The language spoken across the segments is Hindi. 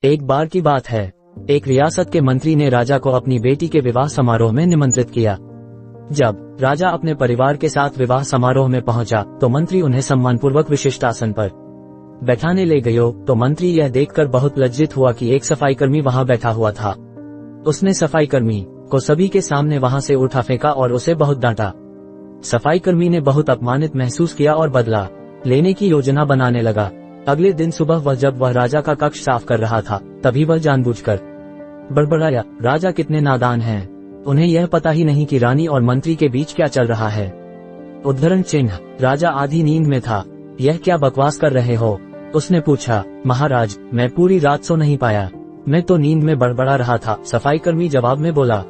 एक बार की बात है, एक रियासत के मंत्री ने राजा को अपनी बेटी के विवाह समारोह में निमंत्रित किया। जब राजा अपने परिवार के साथ विवाह समारोह में पहुंचा तो मंत्री उन्हें सम्मानपूर्वक विशिष्ट आसन पर बैठाने ले गयो तो मंत्री यह देखकर बहुत लज्जित हुआ कि एक सफाईकर्मी वहां बैठा हुआ था। उसने सफाईकर्मी को सभी के सामने वहां से उठा फेंका और उसे बहुत डांटा। सफाईकर्मी ने बहुत अपमानित महसूस किया और बदला लेने की योजना बनाने लगा। अगले दिन सुबह जब वह राजा का कक्ष साफ कर रहा था तभी वह जानबूझकर बड़बड़ाया, राजा कितने नादान हैं, उन्हें यह पता ही नहीं कि रानी और मंत्री के बीच क्या चल रहा है। उद्धरण चिन्ह, राजा आधी नींद में था। यह क्या बकवास कर रहे हो? उसने पूछा। महाराज, मैं पूरी रात सो नहीं पाया, मैं तो नींद में बड़बड़ा रहा था, सफाईकर्मी जवाब में बोला।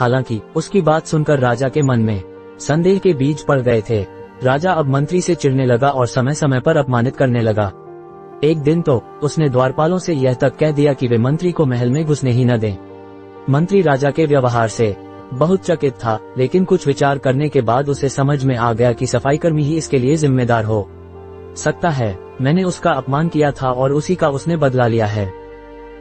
हालांकि उसकी बात सुनकर राजा के मन में संदेह के बीज पड़ गए थे। राजा अब मंत्री से चिढ़ने लगा और समय समय पर अपमानित करने लगा। एक दिन तो उसने द्वारपालों से यह तक कह दिया कि वे मंत्री को महल में घुसने ही न दें। मंत्री राजा के व्यवहार से बहुत चकित था, लेकिन कुछ विचार करने के बाद उसे समझ में आ गया कि सफाईकर्मी ही इसके लिए जिम्मेदार हो सकता है। मैंने उसका अपमान किया था और उसी का उसने बदला लिया है।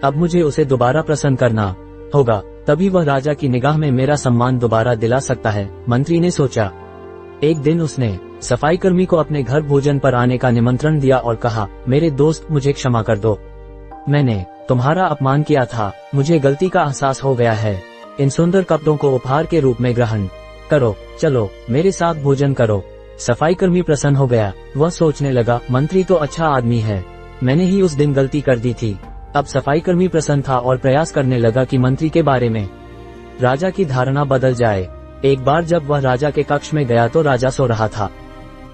अब मुझे उसे दोबारा प्रसन्न करना होगा, तभी वह राजा की निगाह में मेरा सम्मान दोबारा दिला सकता है, मंत्री ने सोचा। एक दिन उसने सफाईकर्मी को अपने घर भोजन पर आने का निमंत्रण दिया और कहा, मेरे दोस्त, मुझे क्षमा कर दो, मैंने तुम्हारा अपमान किया था, मुझे गलती का एहसास हो गया है। इन सुंदर कपड़ों को उपहार के रूप में ग्रहण करो, चलो मेरे साथ भोजन करो। सफाईकर्मी प्रसन्न हो गया। वह सोचने लगा, मंत्री तो अच्छा आदमी है, मैंने ही उस दिन गलती कर दी थी। अब सफाईकर्मी प्रसन्न था और प्रयास करने लगा कि मंत्री के बारे में राजा की धारणा बदल जाए। एक बार जब वह राजा के कक्ष में गया तो राजा सो रहा था।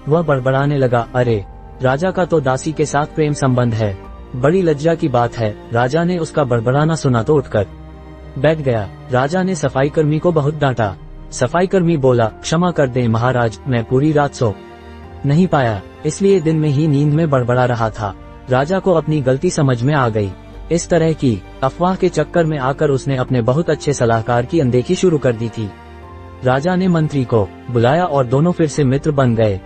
वह बड़बड़ाने लगा, अरे, राजा का तो दासी के साथ प्रेम संबंध है, बड़ी लज्जा की बात है। राजा ने उसका बड़बड़ाना सुना तो उठकर बैठ गया। राजा ने सफाईकर्मी को बहुत डांटा। सफाईकर्मी बोला, क्षमा कर दें महाराज, मैं पूरी रात सो नहीं पाया, इसलिए दिन में ही नींद में बड़बड़ा रहा था। राजा को अपनी गलती समझ में आ गई। इस तरह की अफवाह के चक्कर में आकर उसने अपने बहुत अच्छे सलाहकार की अनदेखी शुरू कर दी थी। राजा ने मंत्री को बुलाया और दोनों फिर से मित्र बन गए।